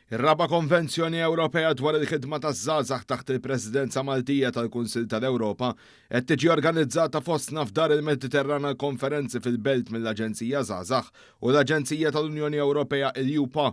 Ir-raba' Konvenzjoni Ewropea dwar il-ħidma taż-żgħażagħ taħt il-Presidenza Maltija tal-Kunsill tal-Ewropa qed tiġi organizzata fostna f'dar il-Mediterrana konferenzi fil-Belt mill-Aġenzija Żgħażagħ u l-Aġenzija tal-Unjoni Ewropea il-UPA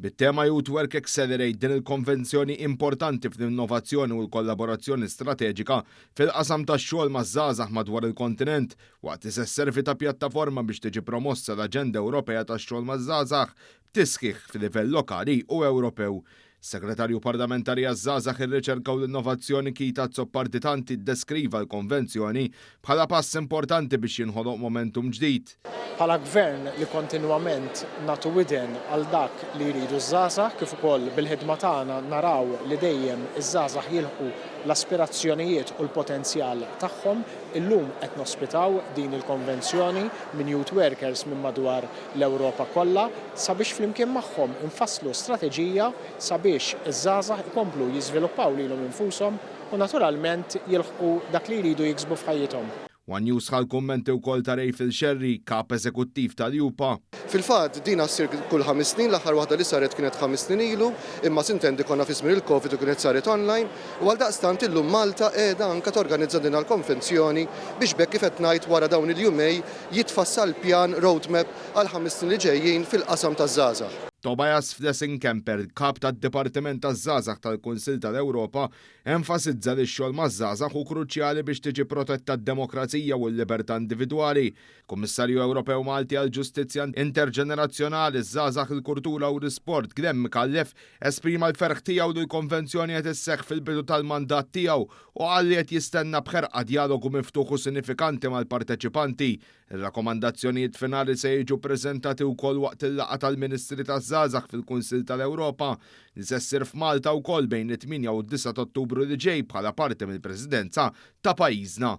bit-tema Youth Work Accelerate. Din il-konvenzjoni importanti fl-innovazzjoni u l-kollaborazzjoni strateġika fil-qasam tax-xogħol maż-żgħażagħ madwar il-kontinent waqt li se sservi ta' pjattaforma biex tiġi promossa l-Aġenda Ewropea tax-xogħol maż-żgħażagħ b'tisħiħ fil-livell lokali u Ewropew. Segretarju Parlamentari għaż-żgħażagħ ir-riċerka u l-innovazzjoni Kita Zopparditanti ddeskriva l-konvenzjoni bħala pass importanti biex jinħoloq momentum ġdid. Bħala gvern li kontinwament nagħtu widen għal dak li jridu ż-żgħażagħ kif ukoll bil-ħidma tagħna naraw li dejjem iż-żgħażagħ jilħqu l-aspirazzjonijiet u l-potenzjal tagħhom, illum qed nospitaw din il-konvenzjoni minn youth workers minn madwar l-Ewropa kollha sabiex flimkien magħhom infasslu strateġija sabiex iż-żgħażagħ ikomplu jiżviluppaw lilhom infushom u naturalment jilħqu dak li jridu jiksbu f'ħajjithom. One News ħal kummenti wkoll ta' Rejfil Xerri, kap eżekuttiv tal-UPA. Fil-fatt din ssir kull 5 snin, l-aħħar waħda li saret kienet 5 snin ilu, imma sintendi konna fi żmien il-Covid u kienet saret online, u għaldaqstant illum Malta qiegħda anke torganizza din għall-konvenzjoni biex bekk kif qed ngħid wara dawn il-jumej jitfassal pjan roadmap għal 5 snin li ġejjin fil-qasam taż-żgħażagħ. Tobias Flessing-Kemper, kap tad-Dipartiment taż-Żgħażagħ tal-Kunsill tal-Ewropa, enfasizza li x-xogħol maż-żgħażagħ hu kruċjali biex tiġi protetta d-demokrazija u l-libertà individwali. Kummissarju Ewropew Malti għall-Ġustizzja Interġenerazzjonali, żgħażagħ, il-Kultura u l-Isport Glenn Micallef esprima l-ferħ tiegħu li l-konvenzjoni qed isseħħ fil-bidu tal-mandat tiegħu u qal li qed jistenna b'ħerqa dialogu miftuħ u sinifikanti mal-parteċipanti. Ir-rakkomandazzjonijiet finali se jiġu ppreżentati wkoll waqt il-laqgħa tal-Ministri taż-Żgħażagħ fil-Kunsill tal-Ewropa li se ssir f'Malta wkoll bejn it-8 u d-9 ta' Ottubru li ġej bħala parti mill-Presidenza ta' pajjiżna.